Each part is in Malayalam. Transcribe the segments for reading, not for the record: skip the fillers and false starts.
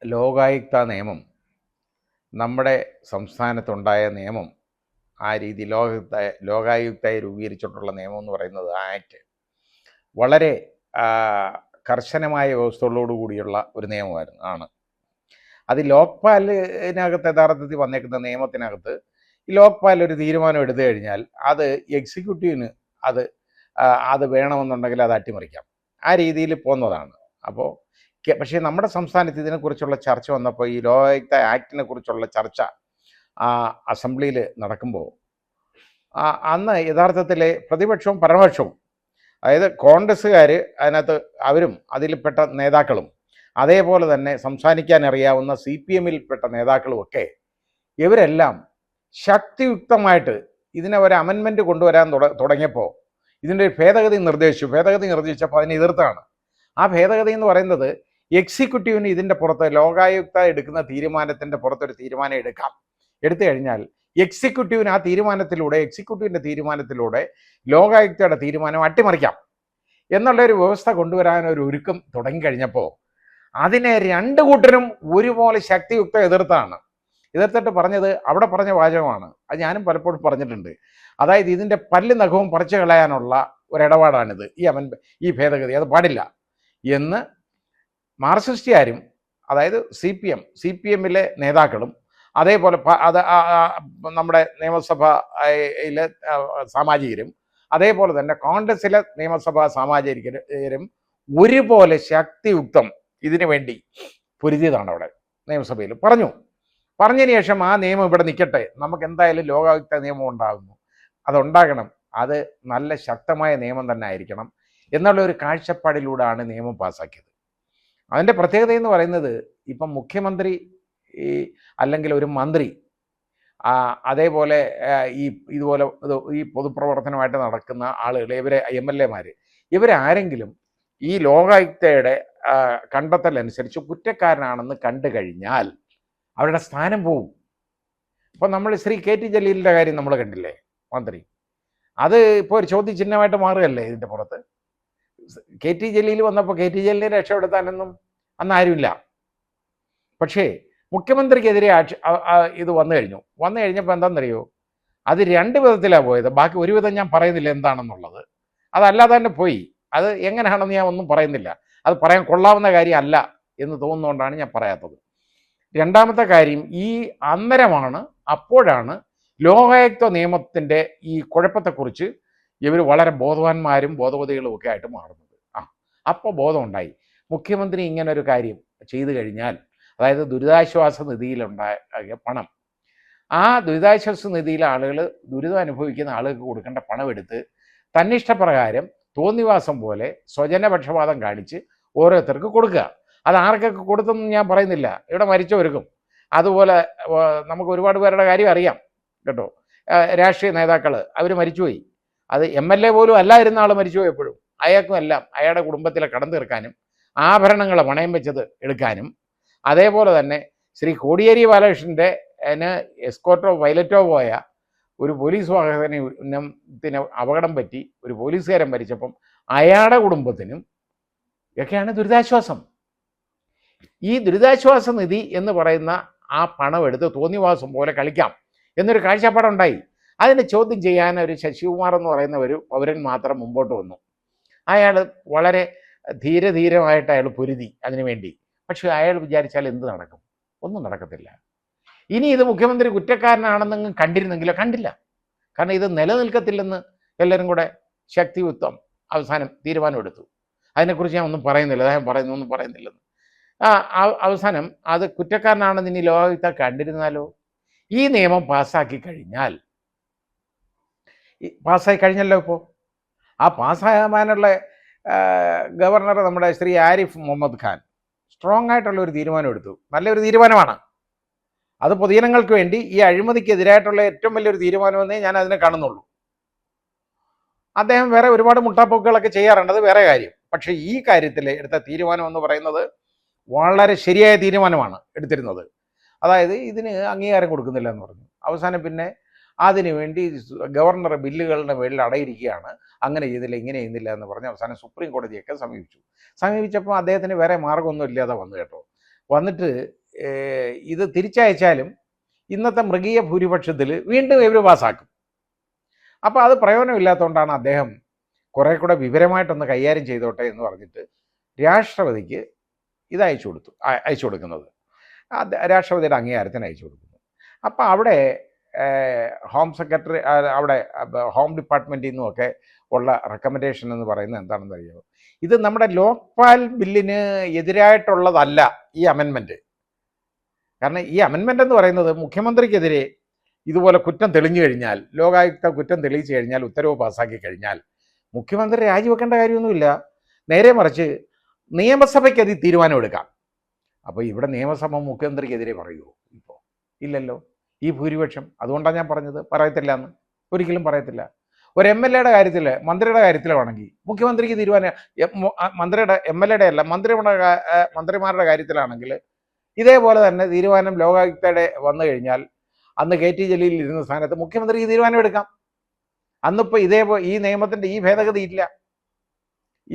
ലോകായുക്ത നിയമം, നമ്മുടെ സംസ്ഥാനത്തുണ്ടായ നിയമം, ആ രീതി ലോകായുക്തയെ രൂപീകരിച്ചിട്ടുള്ള നിയമം എന്ന് പറയുന്നത് ആക്ട് വളരെ കർശനമായ വ്യവസ്ഥകളോടുകൂടിയുള്ള ഒരു നിയമമാണ്. അത് ലോക്പാലിനകത്ത് യഥാർത്ഥത്തിൽ വന്നേക്കുന്ന നിയമത്തിനകത്ത് ഈ ലോക്പാൽ ഒരു തീരുമാനം എടുത്തു കഴിഞ്ഞാൽ അത് എക്സിക്യൂട്ടീവിന് അത് വേണമെന്നുണ്ടെങ്കിൽ അത് അട്ടിമറിക്കാം. ആ രീതിയിൽ പോകുന്നതാണ്. അപ്പോൾ പക്ഷേ നമ്മുടെ സംസ്ഥാനത്ത് ഇതിനെക്കുറിച്ചുള്ള ചർച്ച വന്നപ്പോൾ, ഈ ലോകായുക്ത ആക്ടിനെ കുറിച്ചുള്ള ചർച്ച അസംബ്ലിയിൽ നടക്കുമ്പോൾ അന്ന് യഥാർത്ഥത്തിൽ പ്രതിപക്ഷവും പരമപക്ഷവും, അതായത് കോൺഗ്രസ്സുകാർ അതിനകത്ത് അവരും അതിൽപ്പെട്ട നേതാക്കളും, അതേപോലെ തന്നെ സംസാരിക്കാൻ അറിയാവുന്ന CPM-ൽപ്പെട്ട നേതാക്കളുമൊക്കെ ഇവരെല്ലാം ശക്തിയുക്തമായിട്ട് ഇതിനെ ഒരു അമെൻമെൻറ്റ് കൊണ്ടുവരാൻ തുടങ്ങിയപ്പോൾ ഇതിൻ്റെ ഒരു ഭേദഗതി നിർദ്ദേശിച്ചപ്പോൾ അതിനെ എതിർത്താണ്. ആ ഭേദഗതി എന്ന് പറയുന്നത് എക്സിക്യൂട്ടീവിന് ഇതിൻ്റെ പുറത്ത് ലോകായുക്ത എടുക്കുന്ന തീരുമാനത്തിൻ്റെ പുറത്തൊരു തീരുമാനം എടുത്തു കഴിഞ്ഞാൽ എക്സിക്യൂട്ടീവിന് എക്സിക്യൂട്ടീവിൻ്റെ തീരുമാനത്തിലൂടെ ലോകായുക്തയുടെ തീരുമാനം അട്ടിമറിക്കാം എന്നുള്ളൊരു വ്യവസ്ഥ കൊണ്ടുവരാൻ ഒരു ഒരുക്കം തുടങ്ങിക്കഴിഞ്ഞപ്പോൾ അതിനെ രണ്ട് കൂട്ടരും ഒരുപോലെ ശക്തിയുക്തം എതിർത്തിട്ട് അവിടെ പറഞ്ഞ വാചകമാണ്. അത് ഞാനും പലപ്പോഴും പറഞ്ഞിട്ടുണ്ട്. അതായത് ഇതിൻ്റെ പല്ല് നഖവും പറിച്ചു കളയാനുള്ള ഒരിടപാടാണിത്, ഈ ഭേദഗതി. അത് പാടില്ല എന്ന് മാർക്സിസ്റ്റുകാരും, അതായത് CPM-ലെ നേതാക്കളും, അതേപോലെ നമ്മുടെ നിയമസഭയിലെ സാമാജികരും, അതേപോലെ തന്നെ കോൺഗ്രസിലെ നിയമസഭാ സാമാജികരും ഒരുപോലെ ശക്തിയുക്തം ഇതിനു വേണ്ടി പൊരുതിയതാണ്. അവിടെ നിയമസഭയിൽ പറഞ്ഞതിന് ശേഷം ആ നിയമം ഇവിടെ നിൽക്കട്ടെ, നമുക്ക് എന്തായാലും ലോകായുക്ത നിയമം അതുണ്ടാകണം, അത് നല്ല ശക്തമായ നിയമം തന്നെ ആയിരിക്കണം എന്നുള്ള ഒരു കാഴ്ചപ്പാടിലൂടെയാണ് നിയമം പാസ്സാക്കിയത്. അതിൻ്റെ പ്രത്യേകത എന്ന് പറയുന്നത്, ഇപ്പം മുഖ്യമന്ത്രി അല്ലെങ്കിൽ ഒരു മന്ത്രി, അതേപോലെ ഇതുപോലെ ഈ പൊതുപ്രവർത്തനമായിട്ട് നടക്കുന്ന ആളുകൾ, MLA-മാർ, ഇവരാരെങ്കിലും ഈ ലോകായുക്തയുടെ കണ്ടെത്തലനുസരിച്ച് കുറ്റക്കാരനാണെന്ന് കണ്ടു കഴിഞ്ഞാൽ അവരുടെ സ്ഥാനം പോവും. ഇപ്പം നമ്മൾ ശ്രീ KT ജലീലിൻ്റെ കാര്യം നമ്മൾ കണ്ടില്ലേ, മന്ത്രി, അത് ഇപ്പോൾ ഒരു ചോദ്യചിഹ്നമായിട്ട് മാറുകയല്ലേ ഇതിൻ്റെ പുറത്ത്. KT ജലീൽ വന്നപ്പോൾ KT ജലീലിനെ രക്ഷപ്പെടുത്താനൊന്നും അന്ന് ആരുമില്ല. പക്ഷേ മുഖ്യമന്ത്രിക്കെതിരെ ഇത് വന്നു കഴിഞ്ഞപ്പോൾ എന്താണെന്നറിയോ, അത് രണ്ട് വിധത്തിലാണ് പോയത്. ബാക്കി ഒരു വിധം ഞാൻ പറയുന്നില്ല എന്താണെന്നുള്ളത്, അതല്ലാതെ തന്നെ പോയി. അത് എങ്ങനെയാണെന്ന് ഞാൻ ഒന്നും പറയുന്നില്ല, അത് പറയാൻ കൊള്ളാവുന്ന കാര്യമല്ല എന്ന് തോന്നുന്നതുകൊണ്ടാണ് ഞാൻ പറയാത്തത്. രണ്ടാമത്തെ കാര്യം, അപ്പോഴാണ് ലോകായുക്ത നിയമത്തിൻ്റെ ഈ കുഴപ്പത്തെക്കുറിച്ച് ഇവർ വളരെ ബോധവാന്മാരും ബോധവതികളും ഒക്കെ ആയിട്ട് മാറുന്നത്. അപ്പോൾ ബോധമുണ്ടായി, മുഖ്യമന്ത്രി ഇങ്ങനെ ഒരു കാര്യം ചെയ്തു കഴിഞ്ഞാൽ, അതായത് ദുരിതാശ്വാസ നിധിയിലുണ്ടായ പണം, ആ ദുരിതാശ്വാസ നിധിയിലെ ആളുകൾ, ദുരിതം അനുഭവിക്കുന്ന ആളുകൾക്ക് കൊടുക്കേണ്ട പണമെടുത്ത് തന്നിഷ്ടപ്രകാരം തോന്നിവാസം പോലെ സ്വജനപക്ഷപാതം കാണിച്ച് ഓരോരുത്തർക്ക് കൊടുക്കുക. അത് ആർക്കൊക്കെ കൊടുത്തെന്ന് ഞാൻ പറയുന്നില്ല, ഇവിടെ മരിച്ചവർക്കും. അതുപോലെ നമുക്ക് ഒരുപാട് പേരുടെ കാര്യം അറിയാം കേട്ടോ. രാഷ്ട്രീയ നേതാക്കൾ അവർ മരിച്ചുപോയി, അത് MLA പോലും അല്ലായിരുന്ന ആൾ മരിച്ചുപോയി. എപ്പോഴും അയാൾക്കും എല്ലാം അയാളുടെ കുടുംബത്തിലെ കടം തീർക്കാനും ആഭരണങ്ങൾ പണയം വെച്ചത് എടുക്കാനും, അതേപോലെ തന്നെ ശ്രീ കോടിയേരി ബാലകൃഷ്ണൻ്റെ എസ്കോർട്ടോ പൈലറ്റോ പോയ ഒരു പോലീസ് വാഹനത്തിന് അപകടം പറ്റി ഒരു പോലീസുകാരൻ മരിച്ചപ്പം അയാളുടെ കുടുംബത്തിനും ഒക്കെയാണ് ദുരിതാശ്വാസം. ഈ ദുരിതാശ്വാസ നിധി എന്ന് പറയുന്ന ആ പണം എടുത്ത് തോന്നിവാസം പോലെ കളിക്കാം എന്നൊരു കാഴ്ചപ്പാടുണ്ടായി. അതിനെ ചോദ്യം ചെയ്യാൻ ഒരു ശശികുമാർ എന്ന് പറയുന്ന ഒരു പൗരൻ മാത്രം മുമ്പോട്ട് വന്നു. അയാൾ വളരെ ധീരമായിട്ട് അയാൾ പൊരുതി അതിനുവേണ്ടി. പക്ഷെ അയാൾ വിചാരിച്ചാൽ എന്ത് നടക്കും? ഒന്നും നടക്കത്തില്ല. ഇനി ഇത് മുഖ്യമന്ത്രി കുറ്റക്കാരനാണെന്നെങ്കിലും കണ്ടിരുന്നെങ്കിലോ, കണ്ടില്ല. കാരണം ഇത് നിലനിൽക്കത്തില്ലെന്ന് എല്ലാവരും കൂടെ ശക്തിയുക്തം അവസാനം തീരുമാനമെടുത്തു. അതിനെക്കുറിച്ച് ഞാൻ ഒന്നും പറയുന്നില്ല, അദ്ദേഹം ഒന്നും പറയുന്നില്ലെന്ന്. അവസാനം അത് കുറ്റക്കാരനാണെന്ന് ഇനി ലോകായുക്ത കണ്ടിരുന്നാലോ? ഈ നിയമം പാസ്സായി കഴിഞ്ഞല്ലോ. ഇപ്പോൾ ആ പാസ്സാകാനുള്ള ഗവർണർ നമ്മുടെ ശ്രീ ആരിഫ് മുഹമ്മദ് ഖാൻ സ്ട്രോങ് ആയിട്ടുള്ള ഒരു തീരുമാനം എടുത്തു. നല്ലൊരു തീരുമാനമാണ് അത്. പൊതുജനങ്ങൾക്ക് വേണ്ടി ഈ അഴിമതിക്കെതിരായിട്ടുള്ള ഏറ്റവും വലിയൊരു തീരുമാനമെന്നേ ഞാൻ അതിനെ കാണുന്നുള്ളൂ. അദ്ദേഹം വേറെ ഒരുപാട് മുട്ടാപ്പോക്കുകളൊക്കെ ചെയ്യാറുണ്ട്, അത് വേറെ കാര്യം. പക്ഷേ ഈ കാര്യത്തിൽ എടുത്ത തീരുമാനം എന്ന് പറയുന്നത് വളരെ ശരിയായ തീരുമാനമാണ് എടുത്തിരുന്നത്. അതായത് ഇതിന് അംഗീകാരം കൊടുക്കുന്നില്ല എന്ന് പറഞ്ഞു. അവസാനം പിന്നെ അതിനു വേണ്ടി ഗവർണർ ബില്ലുകളുടെ മേളിൽ അടയിരിക്കുകയാണ്, അങ്ങനെ ചെയ്തില്ല ഇങ്ങനെ ചെയ്യുന്നില്ല എന്ന് പറഞ്ഞ് അവസാനം സുപ്രീം കോടതിയൊക്കെ സമീപിച്ചപ്പോൾ അദ്ദേഹത്തിന് വേറെ മാർഗ്ഗമൊന്നും ഇല്ലാതെ വന്നു കേട്ടോ. വന്നിട്ട് ഇത് തിരിച്ചയച്ചാലും ഇന്നത്തെ മൃഗീയ ഭൂരിപക്ഷത്തിൽ വീണ്ടും ഇവർ പാസ്സാക്കും. അപ്പോൾ അത് പ്രയോജനമില്ലാത്തതുകൊണ്ടാണ് അദ്ദേഹം കുറേ കൂടെ വിവരമായിട്ടൊന്ന് കൈകാര്യം ചെയ്തോട്ടെ എന്ന് പറഞ്ഞിട്ട് രാഷ്ട്രപതിക്ക് ഇത് അയച്ചു കൊടുക്കുന്നത്. രാഷ്ട്രപതിയുടെ അംഗീകാരത്തിന് അയച്ചു കൊടുക്കുന്നു. അപ്പോൾ അവിടെ ഹോം സെക്രട്ടറി, അവിടെ ഹോം ഡിപ്പാർട്ട്മെൻറ്റിൽ നിന്നുമൊക്കെ ഉള്ള റെക്കമെൻഡേഷൻ എന്ന് പറയുന്നത് എന്താണെന്ന് അറിയാമോ? ഇത് നമ്മുടെ ലോക്പാൽ ബില്ലിന് എതിരായിട്ടുള്ളതല്ല ഈ അമെൻമെൻറ്റ്. കാരണം ഈ അമെൻമെൻ്റ് എന്ന് പറയുന്നത് മുഖ്യമന്ത്രിക്കെതിരെ ഇതുപോലെ കുറ്റം തെളിഞ്ഞു കഴിഞ്ഞാൽ, ലോകായുക്ത കുറ്റം തെളിയിച്ചു കഴിഞ്ഞാൽ, ഉത്തരവ് പാസ്സാക്കി കഴിഞ്ഞാൽ മുഖ്യമന്ത്രി രാജിവെക്കേണ്ട കാര്യമൊന്നുമില്ല. നേരെ മറിച്ച് നിയമസഭയ്ക്ക് അത് തീരുമാനമെടുക്കാം. അപ്പോൾ ഇവിടെ നിയമസഭ മുഖ്യമന്ത്രിക്കെതിരെ പറയുമോ? ഇപ്പോൾ ഇല്ലല്ലോ, ഈ ഭൂരിപക്ഷം. അതുകൊണ്ടാണ് ഞാൻ പറഞ്ഞത് പറയത്തില്ല എന്ന്. ഒരിക്കലും പറയത്തില്ല. ഒരു എം എൽ എയുടെ കാര്യത്തിൽ, മന്ത്രിയുടെ കാര്യത്തിലാണെങ്കിൽ മുഖ്യമന്ത്രിക്ക് തീരുമാനം, മന്ത്രിയുടെ എം എൽ എയുടെ അല്ല മന്ത്രിമാരുടെ കാര്യത്തിലാണെങ്കിൽ ഇതേപോലെ തന്നെ തീരുമാനം ലോകായുക്തയുടെ വന്നു കഴിഞ്ഞാൽ അന്ന് കെ ടി ജലീൽ ഇരുന്ന സ്ഥാനത്ത് മുഖ്യമന്ത്രിക്ക് തീരുമാനമെടുക്കാം. അന്നിപ്പോൾ ഈ നിയമത്തിൻ്റെ ഈ ഭേദഗതി ഇല്ല.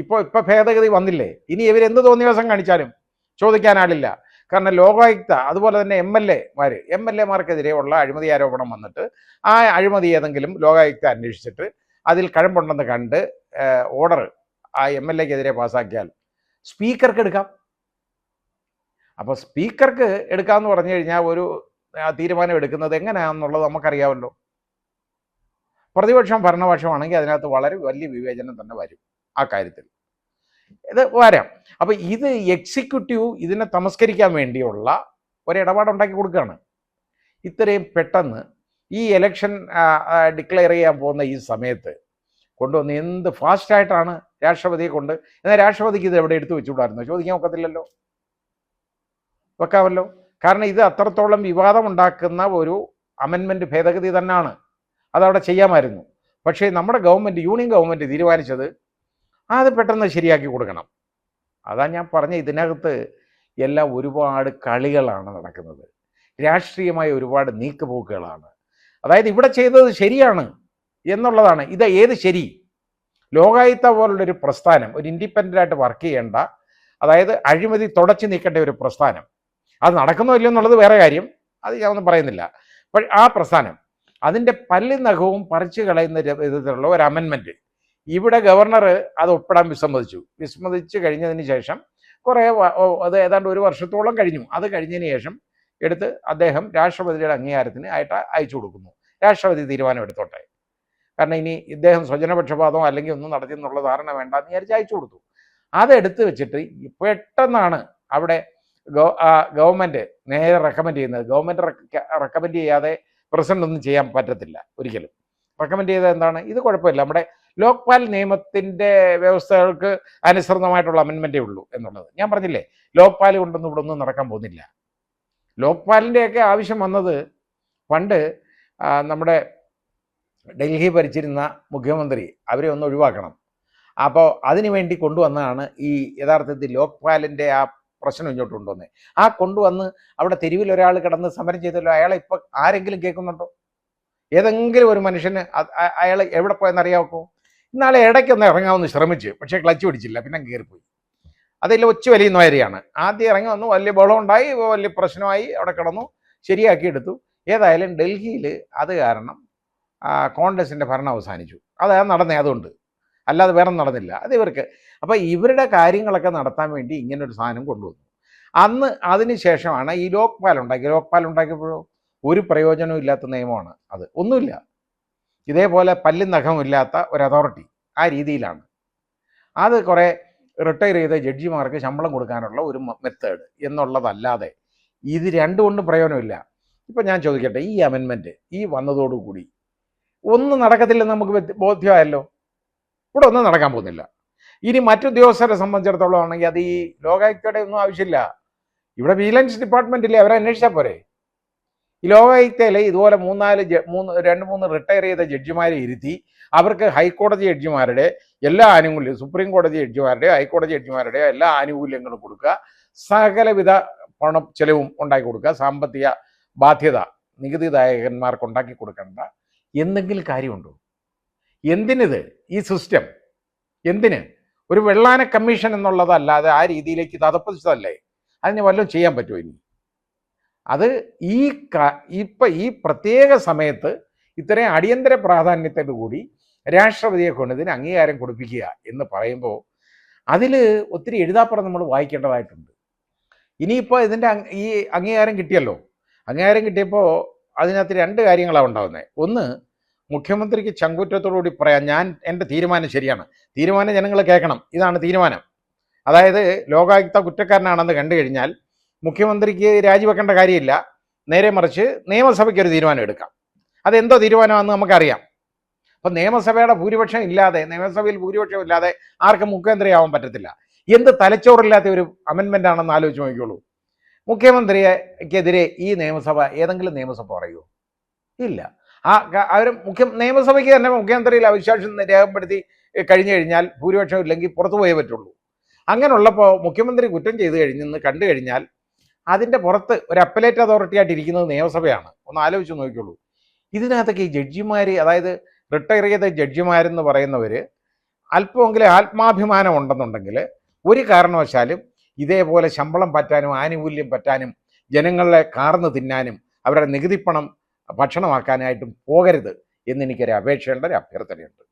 ഇപ്പോൾ ഭേദഗതി വന്നില്ലേ, ഇനി ഇവരെന്ത് തോന്നിയ ദിവസം കാണിച്ചാലും ചോദിക്കാനാളില്ല. കാരണം ലോകായുക്ത, അതുപോലെ തന്നെ എം എൽ എമാർക്കെതിരെ ഉള്ള അഴിമതി ആരോപണം വന്നിട്ട് ആ അഴിമതി ഏതെങ്കിലും ലോകായുക്ത അന്വേഷിച്ചിട്ട് അതിൽ കഴമ്പുണ്ടെന്ന് കണ്ട് ഓർഡർ ആ എം എൽ എക്കെതിരെ പാസ്സാക്കിയാൽ സ്പീക്കർക്ക് എടുക്കാം. അപ്പോൾ സ്പീക്കർക്ക് എടുക്കാമെന്ന് പറഞ്ഞു കഴിഞ്ഞാൽ ഒരു തീരുമാനം എടുക്കുന്നത് എങ്ങനെയാണെന്നുള്ളത് നമുക്കറിയാമല്ലോ. പ്രതിപക്ഷം ഭരണപക്ഷമാണെങ്കിൽ അതിനകത്ത് വളരെ വലിയ വിവേചനം തന്നെ വരും ആ കാര്യത്തിൽ. ഇത് വരാം. അപ്പോൾ ഇത് എക്സിക്യൂട്ടീവ് ഇതിനെ തമസ്കരിക്കാൻ വേണ്ടിയുള്ള ഒരിടപാടുണ്ടാക്കി കൊടുക്കുകയാണ്. ഇത്രയും പെട്ടെന്ന് ഈ ഇലക്ഷൻ ഡിക്ലെയർ ചെയ്യാൻ പോകുന്ന ഈ സമയത്ത് കൊണ്ടുവന്ന് എന്ത് ഫാസ്റ്റായിട്ടാണ് രാഷ്ട്രപതിയെ കൊണ്ട്. എന്നാൽ രാഷ്ട്രപതിക്ക് ഇത് എവിടെ എടുത്തു വെച്ചുകൂടായിരുന്നു? ചോദിക്കാൻ ഒക്കത്തില്ലല്ലോ, വെക്കാമല്ലോ. കാരണം ഇത് അത്രത്തോളം വിവാദമുണ്ടാക്കുന്ന ഒരു അമെൻമെൻറ്റ് ഭേദഗതി തന്നെയാണ്. അതവിടെ ചെയ്യാമായിരുന്നു. പക്ഷേ നമ്മുടെ ഗവൺമെൻറ്, യൂണിയൻ ഗവൺമെൻറ് തീരുമാനിച്ചത് അത് പെട്ടെന്ന് ശരിയാക്കി കൊടുക്കണം. അതാ ഞാൻ പറഞ്ഞ, ഇതിനകത്ത് എല്ലാം ഒരുപാട് കളികളാണ് നടക്കുന്നത്. രാഷ്ട്രീയമായ ഒരുപാട് നീക്കുപോക്കുകളാണ്. അതായത് ഇവിടെ ചെയ്തത് ശരിയാണ് എന്നുള്ളതാണ്. ഇത് ഏത് ശരി? ലോകായുക്ത പോലുള്ളൊരു പ്രസ്ഥാനം, ഒരു ഇൻഡിപെൻഡൻ്റായിട്ട് വർക്ക് ചെയ്യേണ്ട, അതായത് അഴിമതി തുടച്ചു നീക്കേണ്ട ഒരു പ്രസ്ഥാനം, അത് നടക്കുന്നോ ഇല്ലയോ എന്നുള്ളത് വേറെ കാര്യം, അത് ഞാൻ ഒന്നും പറയുന്നില്ല. പക്ഷേ ആ പ്രസ്ഥാനം അതിൻ്റെ പല്ലും നഖവും പറിച്ചു കളയുന്ന വിധത്തിലുള്ള ഒരു അമെൻമെൻറ്റ് ഇവിടെ ഗവർണർ അത് ഒപ്പിടാൻ വിസമ്മതിച്ചു കഴിഞ്ഞതിന് ശേഷം അത് ഏതാണ്ട് ഒരു വർഷത്തോളം കഴിഞ്ഞു. അത് കഴിഞ്ഞതിന് ശേഷം എടുത്ത് അദ്ദേഹം രാഷ്ട്രപതിയുടെ അംഗീകാരത്തിന് അയച്ചു കൊടുക്കുന്നു. രാഷ്ട്രപതി തീരുമാനം എടുത്തോട്ടെ. കാരണം ഇനി ഇദ്ദേഹം സ്വജനപക്ഷപാതമോ അല്ലെങ്കിൽ ഒന്നും നടത്തിയെന്നുള്ള ധാരണ വേണ്ടെന്ന് വിചാരിച്ച് അയച്ചു കൊടുത്തു. അതെടുത്ത് വെച്ചിട്ട് പെട്ടെന്നാണ് അവിടെ ഗവൺമെൻറ് നേരെ റെക്കമെൻഡ് ചെയ്യുന്നത്. ഗവൺമെൻറ് റെക്കമെൻഡ് ചെയ്യാതെ പ്രസിഡന്റ് ഒന്നും ചെയ്യാൻ പറ്റത്തില്ല ഒരിക്കലും. റെക്കമെൻഡ് ചെയ്തത് എന്താണ്? ഇത് കുഴപ്പമില്ല, നമ്മുടെ ലോക്പാൽ നിയമത്തിൻ്റെ വ്യവസ്ഥകൾക്ക് അനുസൃതമായിട്ടുള്ള അമെൻമെൻറ്റേ ഉള്ളൂ എന്നുള്ളത്. ഞാൻ പറഞ്ഞില്ലേ, ലോക്പാൽ കൊണ്ടൊന്നും ഇവിടെ ഒന്നും നടക്കാൻ പോകുന്നില്ല. ലോക്പാലിൻ്റെയൊക്കെ ആവശ്യം വന്നത് പണ്ട് നമ്മുടെ ഡൽഹി ഭരിച്ചിരുന്ന മുഖ്യമന്ത്രി അവരെ ഒന്ന് ഒഴിവാക്കണം. അപ്പോൾ അതിനു വേണ്ടി കൊണ്ടുവന്നതാണ് ഈ യഥാർത്ഥത്തിൽ ലോക്പാലിൻ്റെ ആ പ്രശ്നം ഇങ്ങോട്ട് കൊണ്ടുവന്നേ. ആ കൊണ്ടുവന്ന് അവിടെ തെരുവിൽ ഒരാൾ കിടന്ന് സമരം ചെയ്തല്ലോ, അയാളെ ഇപ്പം ആരെങ്കിലും കേൾക്കുന്നുണ്ടോ? ഏതെങ്കിലും ഒരു മനുഷ്യന് അയാൾ എവിടെ പോയെന്നറിയാമോ? ഇന്നാളെ ഇടയ്ക്കൊന്ന് ഇറങ്ങാമെന്ന് ശ്രമിച്ചു, പക്ഷേ ക്ലച്ച് പിടിച്ചില്ല, പിന്നെ കയറിപ്പോയി. അതിൽ ഒച്ച വലിയുന്ന വരെയാണ്. ആദ്യം ഇറങ്ങി വന്നു, വലിയ ബഹളം ഉണ്ടായി, വലിയ പ്രശ്നമായി, അവിടെ കിടന്നു, ശരിയാക്കിയെടുത്തു. ഏതായാലും ഡൽഹിയിൽ അത് കാരണം കോൺഗ്രസിൻ്റെ ഭരണം അവസാനിച്ചു. അതാണ് നടന്നേ, അതുകൊണ്ട്, അല്ലാതെ വേറെ നടന്നില്ല. അത് ഇവർക്ക്. അപ്പോൾ ഇവരുടെ കാര്യങ്ങളൊക്കെ നടത്താൻ വേണ്ടി ഇങ്ങനൊരു സാധനം കൊണ്ടുവന്നു. അന്ന് അതിന് ശേഷമാണ് ഈ ലോക്പാൽ ഉണ്ടാക്കിയപ്പോഴോ ഒരു പ്രയോജനവും ഇല്ലാത്ത നിയമമാണ് അത്. ഒന്നുമില്ല, ഇതേപോലെ പല്ലും നഖമില്ലാത്ത ഒരു അതോറിറ്റി ആ രീതിയിലാണ്. അത് കുറേ റിട്ടയർ ചെയ്ത ജഡ്ജിമാർക്ക് ശമ്പളം കൊടുക്കാനുള്ള ഒരു മെത്തേഡ് എന്നുള്ളതല്ലാതെ ഇത് രണ്ടുകൊണ്ടും പ്രയോജനമില്ല. ഇപ്പം ഞാൻ ചോദിക്കട്ടെ, ഈ അമെൻമെൻറ്റ് ഈ വന്നതോടുകൂടി ഒന്നും നടക്കത്തില്ലെന്ന് നമുക്ക് ബോധ്യമായല്ലോ. ഇവിടെ ഒന്നും നടക്കാൻ പോകുന്നില്ല. ഇനി മറ്റുദ്യോഗസ്ഥരെ സംബന്ധിച്ചിടത്തോളം ആണെങ്കിൽ അത് ഈ ലോകായുക്തയുടെ ഒന്നും ആവശ്യമില്ല. ഇവിടെ വിജിലൻസ് ഡിപ്പാർട്ട്മെൻറ്റില്ലേ, അവരെ അന്വേഷിച്ചാൽ പോരെ. ഈ ലോകായുക്തയിൽ ഇതുപോലെ 2-3 റിട്ടയർ ചെയ്ത ജഡ്ജിമാരെ ഇരുത്തി അവർക്ക് ഹൈക്കോടതി ജഡ്ജിമാരുടെ എല്ലാ ആനുകൂല്യവും, സുപ്രീം കോടതി ജഡ്ജിമാരുടെയോ ഹൈക്കോടതി ജഡ്ജിമാരുടെയോ എല്ലാ ആനുകൂല്യങ്ങളും കൊടുക്കുക, സകലവിധ പണം ചെലവും ഉണ്ടാക്കി കൊടുക്കുക, സാമ്പത്തിക ബാധ്യത നികുതിദായകന്മാർക്ക് ഉണ്ടാക്കി കൊടുക്കേണ്ട എന്തെങ്കിലും കാര്യമുണ്ടോ? എന്തിനിത് ഈ സിസ്റ്റം? എന്തിന്? ഒരു വെള്ളാന കമ്മീഷൻ എന്നുള്ളതല്ലാതെ ആ രീതിയിലേക്ക് തതപ്പതിച്ചതല്ലേ? അതിന് വല്ലതും ചെയ്യാൻ പറ്റുമോ ഇനി? അത് ഈ ഇപ്പം ഈ പ്രത്യേക സമയത്ത് ഇത്രയും അടിയന്തര പ്രാധാന്യത്തോടു കൂടി രാഷ്ട്രപതിയെ കൊണ്ട് ഇതിന് അംഗീകാരം കൊടുപ്പിക്കുക എന്ന് പറയുമ്പോൾ അതിൽ ഒത്തിരി എഴുതാപ്പുറം നമ്മൾ വായിക്കേണ്ടതായിട്ടുണ്ട്. ഇനിയിപ്പോൾ ഇതിൻ്റെ ഈ അംഗീകാരം കിട്ടിയല്ലോ. അംഗീകാരം കിട്ടിയപ്പോൾ അതിനകത്ത് രണ്ട് കാര്യങ്ങളാണ് ഉണ്ടാകുന്നത്. ഒന്ന്, മുഖ്യമന്ത്രിക്ക് ചങ്കൂറ്റത്തോടുകൂടി പറയാം, എൻ്റെ തീരുമാനം ശരിയാണ്, തീരുമാനം ജനങ്ങൾ കേൾക്കണം, ഇതാണ് തീരുമാനം. അതായത് ലോകായുക്ത കുറ്റക്കാരനാണെന്ന് കണ്ടു കഴിഞ്ഞാൽ മുഖ്യമന്ത്രിക്ക് രാജിവെക്കേണ്ട കാര്യമില്ല, നേരെ മറിച്ച് നിയമസഭയ്ക്ക് ഒരു തീരുമാനം എടുക്കാം. അതെന്തോ തീരുമാനമാണെന്ന് നമുക്കറിയാം. അപ്പം നിയമസഭയുടെ ഭൂരിപക്ഷം ഇല്ലാതെ, നിയമസഭയിൽ ഭൂരിപക്ഷം ഇല്ലാതെ ആർക്കും മുഖ്യമന്ത്രിയാവാൻ പറ്റത്തില്ല. എന്ത് തലച്ചോറില്ലാത്ത ഒരു അമെൻമെൻ്റ് ആണെന്ന് ആലോചിച്ച് നോക്കിക്കോളൂ. മുഖ്യമന്ത്രിക്കെതിരെ ഈ നിയമസഭ ഏതെങ്കിലും നിയമസഭ പറയുമോ? ഇല്ല. അവർ നിയമസഭയ്ക്ക് തന്നെ മുഖ്യമന്ത്രിയിൽ അവിശ്വാസം രേഖപ്പെടുത്തി കഴിഞ്ഞു കഴിഞ്ഞാൽ ഭൂരിപക്ഷം ഇല്ലെങ്കിൽ പുറത്തു പോയേ പറ്റുള്ളൂ. അങ്ങനെയുള്ളപ്പോൾ മുഖ്യമന്ത്രി കുറ്റം ചെയ്ത് കഴിഞ്ഞെന്ന് കണ്ടു കഴിഞ്ഞാൽ അതിൻ്റെ പുറത്ത് ഒരു അപ്പലേറ്റ് അതോറിറ്റി ആയിട്ട് ഇരിക്കുന്നത് നിയമസഭയാണ്. ഒന്ന് ആലോചിച്ച് നോക്കിയുള്ളൂ. ഇതിനകത്തൊക്കെ ഈ ജഡ്ജിമാർ, അതായത് റിട്ടയർ ചെയ്ത ജഡ്ജിമാരെന്ന് പറയുന്നവർ അല്പമെങ്കിലും ആത്മാഭിമാനം ഉണ്ടെന്നുണ്ടെങ്കിൽ ഒരു കാരണവശാലും ഇതേപോലെ ശമ്പളം പറ്റാനും ആനുകൂല്യം പറ്റാനും ജനങ്ങളെ കാർന്ന് തിന്നാനും അവരുടെ നികുതിപ്പണം ഭക്ഷണമാക്കാനായിട്ടും പോകരുത് എന്നെനിക്കൊരു അപേക്ഷയുണ്ട്, ഒരു അഭ്യർത്ഥനയുണ്ട്.